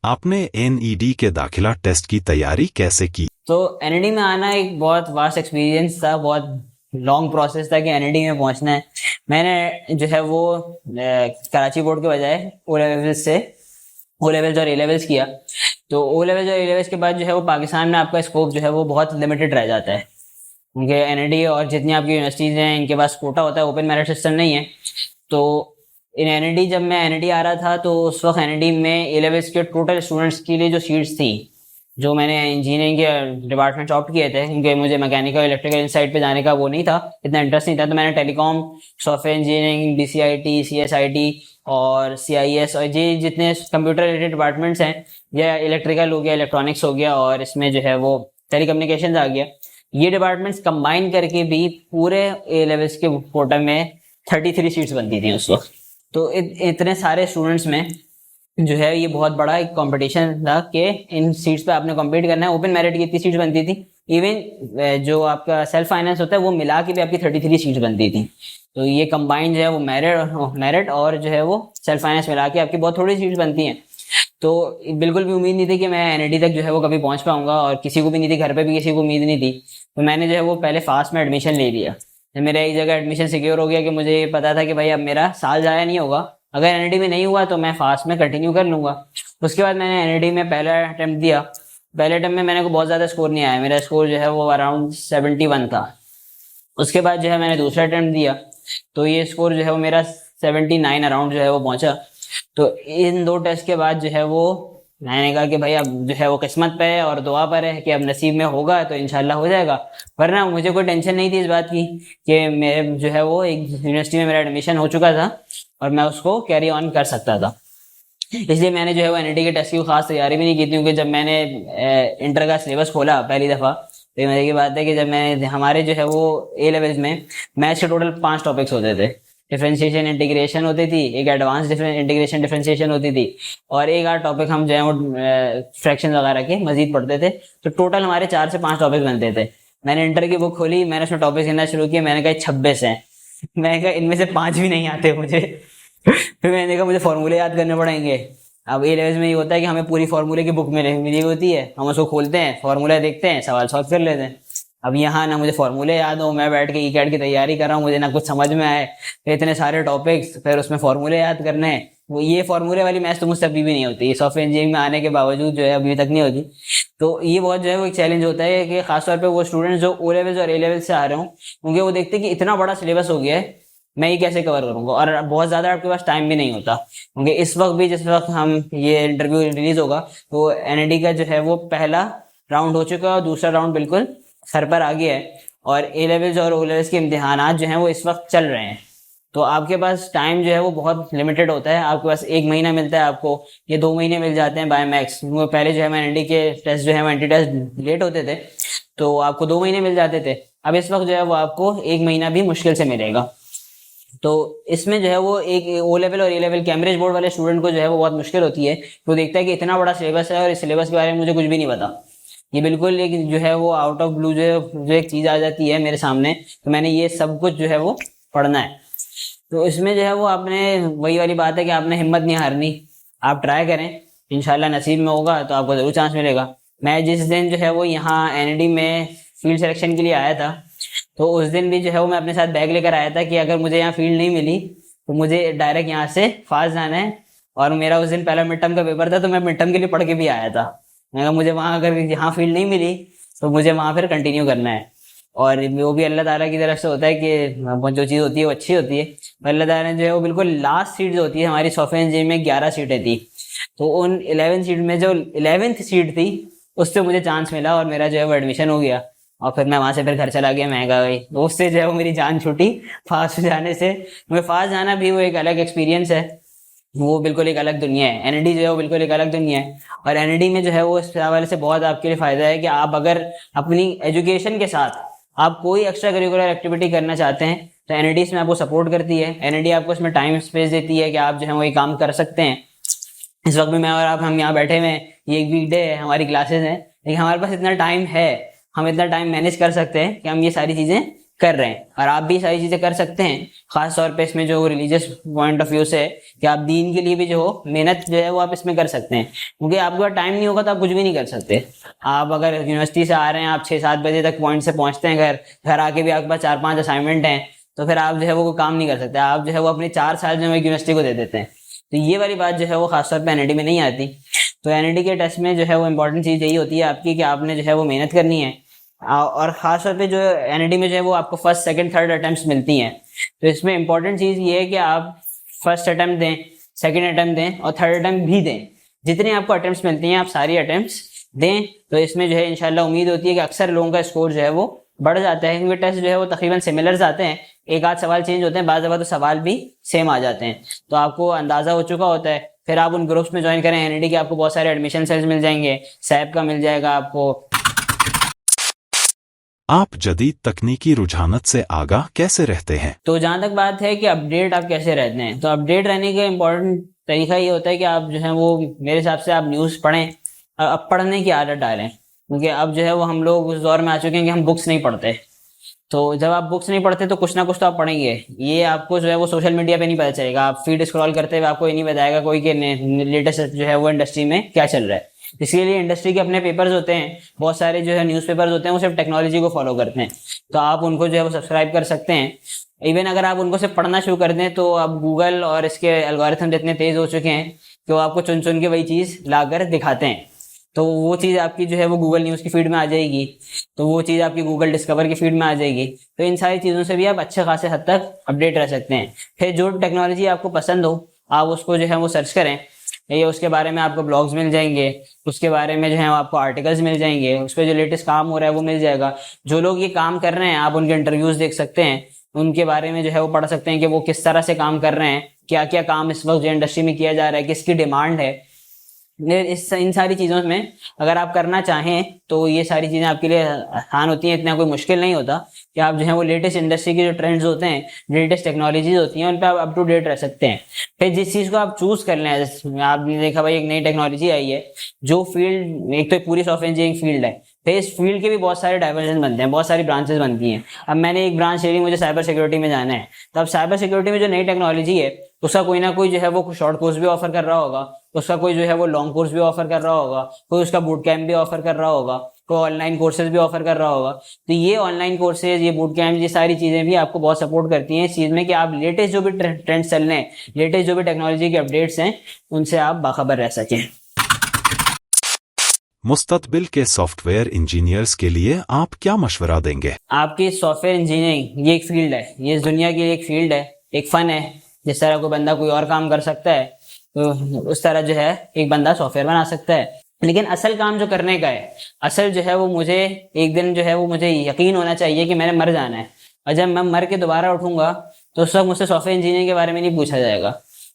आपने एनईडी के दाखिला टेस्ट की तैयारी कैसे की? तो एनईडी में आना एक बहुत वास्ट एक्सपीरियंस था, बहुत लॉन्ग प्रोसेस था कि एनईडी में पहुंचना है। मैंने जो है वो कराची बोर्ड के बजाय ओ लेवल्स से ओ लेवल्स और ए लेवल्स किया। तो ओ लेवल्स और ए लेवल्स के बाद जो है वो पाकिस्तान में आपका स्कोप जो है वो बहुत लिमिटेड रह जाता है, क्योंकि एनईडी और जितनी आपकी यूनिवर्सिटीज़ हैं इनके पास कोटा होता है, ओपन मेरिट सिस्टम नहीं है। तो इन एनईडी जब मैं एनईडी आ रहा था तो उस वक्त एनईडी में ए लेवल्स के टोटल स्टूडेंट्स के लिए जो सीट्स थी, जो मैंने इंजीनियरिंग के डिपार्टमेंट ऑप्ट किए थे, क्योंकि मुझे मैकेनिकल इलेक्ट्रिकल साइड पे जाने का वो नहीं था, इतना इंटरेस्ट नहीं था, तो मैंने टेलीकॉम, सॉफ्टवेयर इंजीनियरिंग, बीसीआईटी, सीएसआईटी और सीआईएस और ये जितने कंप्यूटर रिलेटेड डिपार्टमेंट्स हैं, या इलेक्ट्रिकल हो गया, इलेक्ट्रॉनिक्स हो गया, और इसमें जो है वो टेलीकम्युनिकेशन आ गया, ये डिपार्टमेंट्स कंबाइन करके भी पूरे ए लेवल्स के कोटा में 33 सीट्स बनती थी उस वक्त। तो इतने सारे स्टूडेंट्स में जो है ये बहुत बड़ा एक कंपटीशन था कि इन सीट्स पे आपने कम्पीट करना है। ओपन मेरिट की इतनी सीट्स बनती थी, इवन जो आपका सेल्फ फाइनेंस होता है वो मिला के भी आपकी 33 सीट्स बनती थी। तो ये कंबाइन जो है वो मेरिट और जो है वो सेल्फ फाइनेंस मिला के आपकी बहुत थोड़ी सीट्स बनती हैं। तो बिल्कुल भी उम्मीद नहीं थी कि मैं एनईडी तक जो है वो कभी पहुंच पाऊंगा, और किसी को भी नहीं थी, घर पे भी किसी को उम्मीद नहीं थी। तो मैंने जो है वो पहले फास्ट में एडमिशन ले लिया। जब मेरा एक जगह एडमिशन सिक्योर हो गया कि मुझे ये पता था कि भाई अब मेरा साल ज़ाया नहीं होगा, अगर एनईडी में नहीं हुआ तो मैं फास्ट में कंटिन्यू कर लूँगा। उसके बाद मैंने एनईडी में पहला अटैम्प्ट दिया। पहले अटैम्प्ट में मैंने को बहुत ज़्यादा स्कोर नहीं आया, मेरा स्कोर जो है वो अराउंड 71 था। उसके बाद जो है मैंने दूसरा अटैम्प्ट दिया, तो ये स्कोर जो है वो मेरा 79 अराउंड जो है वो पहुंचा। तो इन दो टेस्ट के बाद जो है वो मैंने कहा कि भाई अब जो है वो किस्मत पे है और दुआ पर है कि अब नसीब में होगा तो इंशाल्लाह हो जाएगा। वरना मुझे कोई टेंशन नहीं थी इस बात की कि मेरे जो है वो एक यूनिवर्सिटी में मेरा एडमिशन हो चुका था और मैं उसको कैरी ऑन कर सकता था। इसलिए मैंने जो है वो एनईटी के टेस्ट की खास तैयारी भी नहीं की थी, क्योंकि जब मैंने इंटर का सिलेबस खोला पहली दफ़ा, तो मेरे की बात है कि जब मैंने हमारे जो है वो ए लेवल्स में मैथ्स के टोटल 5 टॉपिक्स होते थे। डिफरेंशिएशन इंटीग्रेशन होती थी, एक एडवांस इंटीग्रेशन डिफरेंशिएशन होती थी, और एक आध टॉपिक हम जो है वो फ्रैक्शन वगैरह के मजीद पढ़ते थे। तो टोटल हमारे 4 से 5 टॉपिक बनते थे। मैंने इंटर की बुक खोली, मैंने उसमें टॉपिक गिनना शुरू किया, मैंने कहा 26 हैं। मैंने कहा इनमें से 5 भी नहीं आते मुझे। फिर मैंने कहा मुझे फॉर्मूले याद करने पड़ेंगे। अब ए लेवल्स में ये होता है कि हमें पूरी फॉर्मूले की बुक मिली होती है, हम उसको खोलते हैं, फॉर्मूला देखते हैं, सवाल सॉल्व कर लेते हैं। अब यहाँ ना मुझे फॉर्मूले याद हो, मैं बैठ के ई कैट की तैयारी कर रहा हूँ, मुझे ना कुछ समझ में आए, फिर इतने सारे टॉपिक्स, फिर उसमें फॉर्मूले याद करने हैं। वो ये फॉर्मूले वाली मैथ्स तो मुझसे अभी भी नहीं होती, ये सॉफ्टवेयर इंजीनियरिंग में आने के बावजूद जो है अभी तक नहीं होती। तो ये बहुत जो है वो एक चैलेंज होता है कि खासतौर पर वो स्टूडेंट्स जो ओ लेवल्स और ए लेवल्स से आ रहे हों, क्योंकि वो देखते हैं कि इतना बड़ा सिलेबस हो गया है, मैं ये कैसे कवर करूंगा, और बहुत ज़्यादा आपके पास टाइम भी नहीं होता। क्योंकि इस वक्त भी जिस वक्त हम ये इंटरव्यू रिलीज होगा तो एनईडी का जो है वो पहला राउंड हो चुका है और दूसरा राउंड बिल्कुल सर पर आ गया है, और ए लेवल्स और ओ लेवल्स के इम्तिहानात जो हैं वो इस वक्त चल रहे हैं। तो आपके पास टाइम जो है वो बहुत लिमिटेड होता है, आपके पास 1 महीना मिलता है आपको, ये 2 महीने मिल जाते हैं बाय मैक्स। वो पहले जो है मैं एनईडी के टेस्ट जो है वो एंटी टेस्ट लेट होते थे, तो आपको 2 महीने मिल जाते थे। अब इस वक्त जो है वो आपको 1 महीना भी मुश्किल से मिलेगा। तो इसमें जो है वो एक ओ लेवल और ए लेवल कैम्ब्रिज बोर्ड वाले स्टूडेंट को जो है वो बहुत मुश्किल होती है। वो देखता है कि इतना बड़ा सिलेबस है और इस सिलेबस के बारे में मुझे कुछ भी नहीं पता। ये बिल्कुल एक जो है वो आउट ऑफ ब्लू जो एक चीज़ आ जाती है मेरे सामने, तो मैंने ये सब कुछ जो है वो पढ़ना है। तो इसमें जो है वो आपने वही वाली बात है कि आपने हिम्मत नहीं हारनी, आप ट्राई करें, इंशाल्लाह नसीब में होगा तो आपको ज़रूर चांस मिलेगा। मैं जिस दिन जो है वो यहाँ एनईडी में फील्ड सिलेक्शन के लिए आया था, तो उस दिन भी जो है वो मैं अपने साथ बैग लेकर आया था कि अगर मुझे यहाँ फील्ड नहीं मिली तो मुझे डायरेक्ट यहाँ से फास्ट जाना है। और मेरा उस दिन पहला मिड टर्म का पेपर था, तो मैं मिड टर्म के लिए पढ़ के भी आया था। मैं कहा मुझे वहाँ अगर यहाँ फील्ड नहीं मिली तो मुझे वहाँ फिर कंटिन्यू करना है। और वो भी अल्लाह ताला की तरफ से होता है कि जो चीज़ होती है वो अच्छी होती है। अल्लाह ताला ने जो है वो बिल्कुल लास्ट सीट जो होती है, हमारी सॉफ्टवेयर इंजीनियरिंग में 11 सीटें थी, तो उन 11 सीट में जो 11th सीट थी उससे मुझे चांस मिला और मेरा जो है वो एडमिशन हो गया। और फिर मैं वहाँ से फिर घर चला गया। मैं कहा भाई दोस्त से जो है वो मेरी जान छूटी फास्ट जाने से। मुझे फास्ट जाना भी वो एक अलग एक्सपीरियंस है, वो बिल्कुल एक अलग दुनिया है। एनईडी जो है वो बिल्कुल एक अलग दुनिया है, और एनईडी में जो है वो इस हवाले से बहुत आपके लिए फ़ायदा है कि आप अगर अपनी एजुकेशन के साथ आप कोई एक्स्ट्रा करिकुलर एक्टिविटी करना चाहते हैं तो एनईडी इसमें आपको सपोर्ट करती है। एनईडी आपको इसमें टाइम स्पेस देती है कि आप जो है वो ये काम कर सकते हैं। इस वक्त भी मैं और आप हम यहाँ बैठे हुए हैं, ये एक वीकडे है, हमारी क्लासेस हैं, लेकिन हमारे पास इतना टाइम है, हम इतना टाइम मैनेज कर सकते हैं कि हम ये सारी चीज़ें कर रहे हैं, और आप भी सारी चीज़ें कर सकते हैं। खास तौर पे इसमें जो रिलीजियस पॉइंट ऑफ व्यू से कि आप दीन के लिए भी जो मेहनत जो है वो आप इसमें कर सकते हैं, क्योंकि आपके पास टाइम नहीं होगा तो आप कुछ भी नहीं कर सकते। आप अगर यूनिवर्सिटी से आ रहे हैं, आप 6-7 बजे तक पॉइंट से पहुंचते हैं, घर आके भी आपके पास 4-5 असाइनमेंट हैं, तो फिर आप जो है वो काम नहीं कर सकते। आप जो है वो अपने 4 साल जो है यूनिवर्सिटी को दे देते हैं। तो ये वाली बात जो है वो खासतौर पे एनईडी में नहीं आती। तो एनईडी के टेस्ट में जो है वो इम्पोर्टेंट चीज़ यही होती है आपकी कि आपने जो है वो मेहनत करनी है, और खास तौर पे जो एनईडी में जो है वो आपको फर्स्ट सेकंड थर्ड अटेम्प्ट्स मिलती हैं। तो इसमें इंपॉर्टेंट चीज़ ये है कि आप फर्स्ट अटेम्प्ट दें, सेकंड अटेम्प्ट दें और थर्ड अटेम्प्ट भी दें। जितने आपको अटेम्प्ट्स मिलती हैं आप सारी अटेम्प्ट्स दें। तो इसमें जो है इंशाल्लाह उम्मीद होती है कि अक्सर लोगों का स्कोर जो है वो बढ़ जाता है, क्योंकि टेस्ट जो है वो तकरीबन सिमिलर्स आते हैं, एक आध सवाल चेंज होते हैं, बाज़ दफ़ा तो सवाल भी सेम आ जाते हैं। तो आपको अंदाज़ा हो चुका होता है। फिर आप उन ग्रुप्स में ज्वाइन करें एनईडी के, आपको बहुत सारे एडमिशन सेल्स मिल जाएंगे, सैप का मिल जाएगा आपको। आप जदीद तकनीकी रुझानत से आगाह कैसे रहते हैं? तो जहाँ तक बात है कि अपडेट आप कैसे रहते हैं, तो अपडेट रहने का इम्पोर्टेंट तरीका ये होता है कि आप जो है वो मेरे हिसाब से आप न्यूज़ पढ़ें, अब पढ़ने की आदत डालें, क्योंकि अब जो है वो हम लोग उस दौर में आ चुके हैं कि हम बुक्स नहीं पढ़ते। तो जब आप बुक्स नहीं पढ़ते तो कुछ ना कुछ तो आप पढ़ेंगे। ये आपको जो है वो सोशल मीडिया पे नहीं पता चलेगा, आप फीड स्क्रॉल करते हुए आपको ये नहीं बताएगा कोई कि लेटेस्ट जो है वो इंडस्ट्री में क्या चल रहा है। इसीलिए इंडस्ट्री के अपने पेपर्स होते हैं, बहुत सारे जो है न्यूज़पेपर्स होते हैं, वो सिर्फ टेक्नोलॉजी को फॉलो करते हैं। तो आप उनको जो है वो सब्सक्राइब कर सकते हैं। इवन अगर आप उनको सिर्फ पढ़ना शुरू कर दें तो अब गूगल और इसके एल्गोरिथम इतने तेज़ हो चुके हैं कि वो आपको चुन चुन के वही चीज़ ला कर दिखाते हैं। तो वो चीज़ आपकी जो है वो गूगल न्यूज़ की फीड में आ जाएगी, तो वो चीज़ आपकी गूगल डिस्कवर की फीड में आ जाएगी। तो इन सारी चीज़ों से भी आप अच्छे खासे हद तक अपडेट रह सकते हैं। फिर जो टेक्नोलॉजी आपको पसंद हो आप उसको जो है वो सर्च करें, ये उसके बारे में आपको ब्लॉग्स मिल जाएंगे, उसके बारे में जो है आपको आर्टिकल्स मिल जाएंगे, उस पर जो लेटेस्ट काम हो रहा है वो मिल जाएगा। जो लोग ये काम कर रहे हैं आप उनके इंटरव्यूज़ देख सकते हैं, उनके बारे में जो है वो पढ़ सकते हैं कि वो किस तरह से काम कर रहे हैं, क्या क्या काम इस वक्त जो इंडस्ट्री में किया जा रहा है, किसकी डिमांड है। इन सारी चीज़ों में अगर आप करना चाहें तो ये सारी चीज़ें आपके लिए आसान होती हैं, इतना कोई मुश्किल नहीं होता कि आप जो है वो लेटेस्ट इंडस्ट्री के जो ट्रेंड्स होते हैं, लेटेस्ट टेक्नोलॉजीज होती हैं, उन पर आप अप टू डेट रह सकते हैं। फिर जिस चीज़ को आप चूज़ कर लें, आपने देखा भाई एक नई टेक्नोलॉजी आई है, जो फील्ड एक तो पूरी सॉफ्टवेयर इंजीनियरिंग फील्ड है, फिर इस फील्ड के भी बहुत सारे डाइवर्जन बनते हैं, बहुत सारी ब्रांचेस बनती हैं। अब मैंने एक ब्रांच ले ली, मुझे साइबर सिक्योरिटी में जाना है, तो अब साइबर सिक्योरिटी में जो नई टेक्नोलॉजी है उसका कोई ना कोई जो है वो शॉर्ट कोर्स भी ऑफर कर रहा होगा, उसका कोई जो है वो लॉन्ग कोर्स भी ऑफर कर रहा होगा, कोई उसका बूट कैंप भी ऑफर कर रहा होगा, कोई ऑनलाइन कोर्सेज भी ऑफर कर रहा होगा। तो ये ऑनलाइन कोर्सेज, ये बूट कैंप, ये सारी चीज़ें भी आपको बहुत सपोर्ट करती हैं इस चीज़ में कि आप लेटेस्ट जो भी ट्रेंड्स चल रहे हैं, लेटेस्ट जो भी टेक्नोलॉजी के अपडेट्स हैं, उनसे आप बाखबर रह सकें। मुस्तकबिल के सॉफ्टवेयर इंजीनियर्स के लिए आप क्या मशवरा देंगे? आपकी सॉफ्टवेयर इंजीनियरिंग ये एक फील्ड है, ये इस दुनिया की एक फील्ड है, एक फ़न है। जिस तरह कोई बंदा कोई और काम कर सकता है तो उस तरह जो है एक बंदा सॉफ्टवेयर बना सकता है। लेकिन असल काम जो करने का है, असल जो है वो मुझे एक दिन जो है वो मुझे यकीन होना चाहिए कि मैंने मर जाना है, और जब मैं मर के दोबारा उठूंगा तो उस वक्त मुझसे सॉफ्टवेयर इंजीनियरिंग के बारे में नहीं पूछा जाएगा।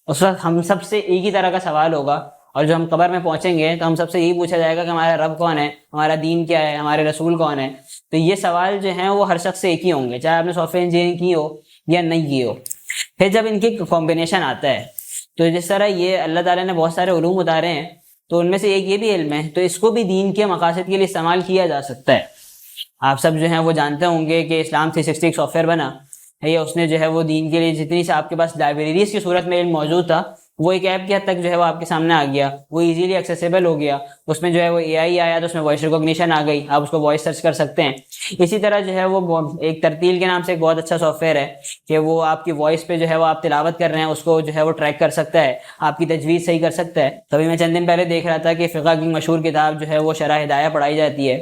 उस वक्त हम सबसे एक ही तरह का सवाल होगा, और जो हम कब्र में पहुंचेंगे तो हम सबसे यही पूछा जाएगा कि हमारा रब कौन है, हमारा दीन क्या है, हमारे रसूल कौन है। तो ये सवाल जो हैं वो हर शख्स से एक ही होंगे, चाहे आपने सॉफ्टवेयर इंजीनियरिंग की हो या नहीं की हो। फिर जब इनकी कॉम्बिनेशन आता है, तो जिस तरह ये अल्लाह ताला ने बहुत सारे उलूम उतारे हैं, तो उनमें से एक ये भी इल्म है, तो इसको भी दीन के मकासद के लिए इस्तेमाल किया जा सकता है। आप सब जो है वो जानते होंगे कि इस्लाम 360 एक सॉफ्टवेयर बना है, उसने जो है वो दीन के लिए जितनी से आपके पास लाइब्रेरीज की सूरत में इल्म मौजूद था, वो एक ऐप की हद तक जो है वो आपके सामने आ गया, वो इजीली एक्सेसिबल हो गया। उसमें जो है वो एआई आया तो उसमें वॉइस रिकॉग्निशन आ गई, आप उसको वॉइस सर्च कर सकते हैं। इसी तरह जो है वो एक तरतील के नाम से एक बहुत अच्छा सॉफ्टवेयर है कि वो आपकी वॉइस पे जो है वो आप तिलावत कर रहे हैं उसको जो है वो ट्रैक कर सकता है, आपकी तजवीज़ सही कर सकता है। तभी मैं चंद दिन पहले देख रहा था कि फ़िक़्ह की मशहूर किताब जो है वो शरह हिदाया पढ़ाई जाती है,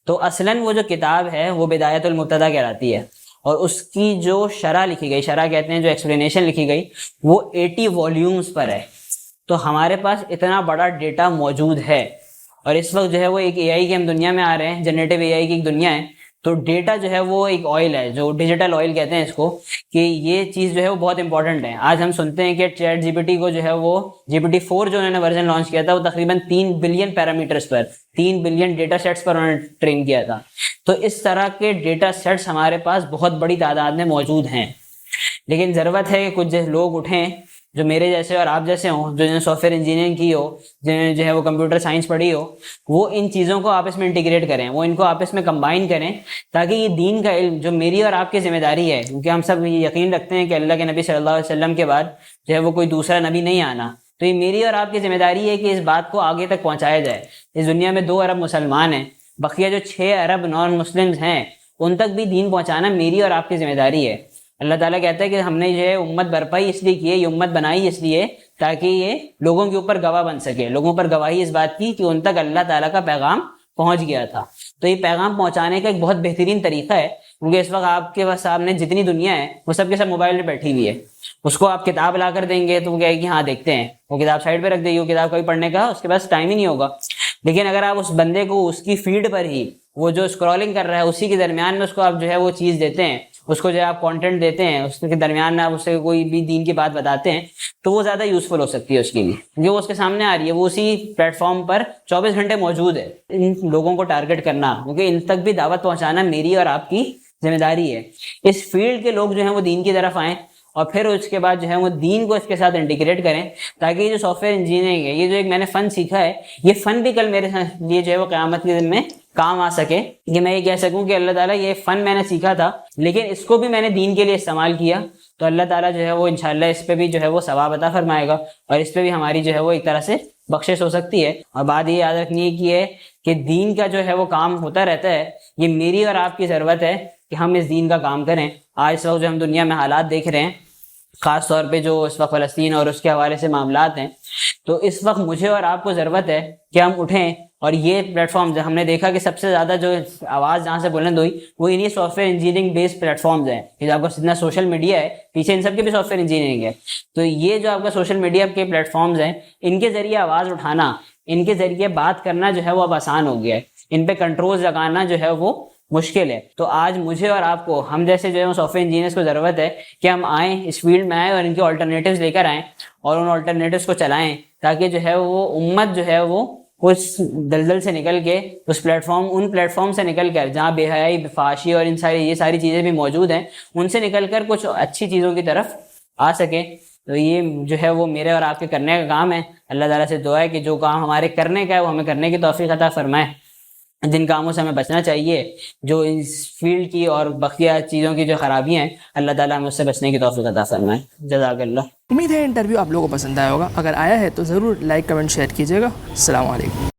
तो असलन वो जो किताब है वो बिदायतुल मुब्तदा कहलाती है, और उसकी जो शरह लिखी गई, शरह कहते हैं जो एक्सप्लेनेशन लिखी गई, वो 80 वॉल्यूम्स पर है। तो हमारे पास इतना बड़ा डेटा मौजूद है, और इस वक्त जो है वो एक एआई की हम दुनिया में आ रहे हैं, जनरेटिव एआई की एक दुनिया है। तो डेटा जो है वो एक ऑयल है, जो डिजिटल ऑयल कहते हैं इसको, कि ये चीज़ जो है वो बहुत इंपॉर्टेंट है। आज हम सुनते हैं कि चैट जीपीटी को जो है वो GPT-4 जो उन्होंने वर्जन लॉन्च किया था, वो तकरीबन 3 बिलियन पैरामीटर्स पर, 3 बिलियन डेटा सेट्स पर उन्होंने ट्रेन किया था। तो इस तरह के डेटा सेट्स हमारे पास बहुत बड़ी तादाद में मौजूद हैं, लेकिन ज़रूरत है कि कुछ लोग उठें जो मेरे जैसे और आप जैसे हों, जो सॉफ्टवेयर इंजीनियरिंग की हो, जिन्होंने जो है वो कंप्यूटर साइंस पढ़ी हो, वो इन चीज़ों को आपस में इंटीग्रेट करें, वो इनको आपस में कंबाइन करें, ताकि ये दीन का इल्म जो मेरी और आपकी जिम्मेदारी है, क्योंकि हम सब ये यकीन रखते हैं कि अल्लाह के नबी सल्लल्लाहु अलैहि वसल्लम के बाद जो है वो कोई दूसरा नबी नहीं आना, तो ये मेरी और आपकी जिम्मेदारी है कि इस बात को आगे तक पहुंचाया जाए। इस दुनिया में 2 अरब मुसलमान हैं, बकिया जो 6 अरब नॉन मुस्लिम्स हैं उन तक भी दीन पहुंचाना मेरी और आपकी जिम्मेदारी है। अल्लाह ताला कहता है कि हमने जो है उम्मत बरपाई इसलिए की है, ये उम्मत बनाई इसलिए ताकि ये लोगों के ऊपर गवाह बन सके, लोगों पर गवाही इस बात की कि उन तक अल्लाह ताला का पैगाम पहुंच गया था। तो ये पैगाम पहुंचाने का एक बहुत बेहतरीन तरीका है, क्योंकि इस वक्त आपके पास सामने जितनी दुनिया है वो सबके सब मोबाइल में बैठी हुई है। उसको आप किताब ला कर देंगे तो वो कहेगी हाँ देखते हैं, वो किताब साइड पे रख देगी, वो किताब कभी पढ़ने का उसके पास टाइम ही नहीं होगा। लेकिन अगर आप उस बंदे को उसकी फीड पर ही, वो जो स्क्रॉलिंग कर रहा है उसी के दरमियान में उसको आप जो है वो चीज़ देते हैं, उसको जो है आप कंटेंट देते हैं, उसके दरमियान में आप उससे कोई भी दीन की बात बताते हैं, तो वो ज़्यादा यूजफुल हो सकती है उसके लिए, क्योंकि वो उसके सामने आ रही है, वो उसी प्लेटफॉर्म पर 24 घंटे मौजूद है। इन लोगों को टारगेट करना, क्योंकि इन तक भी दावत पहुंचाना मेरी और आपकी जिम्मेदारी है। इस फील्ड के लोग जो हैं वो दीन की तरफ आएँ और फिर उसके बाद जो है वो दीन को इसके साथ इंटीग्रेट करें, ताकि ये जो सॉफ्टवेयर इंजीनियरिंग है, ये जो एक मैंने फ़न सीखा है, ये फ़न भी कल मेरे लिए जो है वो क़यामत के दिन में काम आ सके, कि मैं ये कह सकूं कि अल्लाह ताला ये फ़न मैंने सीखा था लेकिन इसको भी मैंने दीन के लिए इस्तेमाल किया, तो अल्लाह ताला जो है वो इंशाल्लाह इस पे भी जो है वो सवाब अता फरमाएगा और इस पे भी हमारी जो है वो एक तरह से बख्शिश हो सकती है। और बात ये याद रखनी है कि दीन का जो है वो काम होता रहता है, ये मेरी और आपकी ज़रूरत है कि हम इस दीन का काम करें। आज इस वक्त जो हम दुनिया में हालात देख रहे हैं, ख़ास तौर पे जो इस वक्त फ़लस्तीन और उसके हवाले से मामलात हैं, तो इस वक्त मुझे और आपको ज़रूरत है कि हम उठें और ये प्लेटफॉर्म्स, हमने देखा कि सबसे ज़्यादा जो आवाज़ जहाँ से बुलंद हुई वो इन्हीं सॉफ्टवेयर इंजीनियरिंग बेस्ड प्लेटफॉर्म्स हैं। ये जो आपका जितना सोशल मीडिया है, पीछे इन सब के भी सॉफ्टवेयर इंजीनियरिंग है, तो ये जो आपका सोशल मीडिया के प्लेटफॉर्म्स हैं, इनके ज़रिए आवाज़ उठाना, इनके ज़रिए बात करना जो है वो अब आसान हो गया है, इन पर कंट्रोल लगाना जो है वो मुश्किल है। तो आज मुझे और आपको, हम जैसे जो है सॉफ्टवेयर इंजीनियर्स को ज़रूरत है कि हम आएँ, इस फील्ड में आएँ और इनके ऑल्टरनेटिव्स लेकर आएँ और उन ऑल्टरनेटिव्स को चलाएँ, ताकि जो है वो उम्मत जो है वो उस दलदल से निकल के, उस उन प्लेटफॉर्म से निकल कर जहाँ बेहयाई, बेफाशी और ये सारी चीज़ें भी मौजूद हैं, उनसे निकल कर कुछ अच्छी चीज़ों की तरफ आ सके। तो ये जो है वो मेरे और आपके करने का काम है। अल्लाह ताला से दुआ है कि जो काम हमारे करने का है वो हमें करने की तौफीक अता फरमाए, जिन कामों से हमें बचना चाहिए, जो इस फील्ड की और बकिया चीज़ों की जो खराबियाँ हैं, अल्लाह ताला हमें उससे बचने की तौफीक अता फरमाए। जज़ाकल्लाह। उम्मीद है इंटरव्यू आप लोगों को पसंद आया होगा। अगर आया है तो ज़रूर लाइक, कमेंट, शेयर कीजिएगा। अस्सलाम वालेकुम।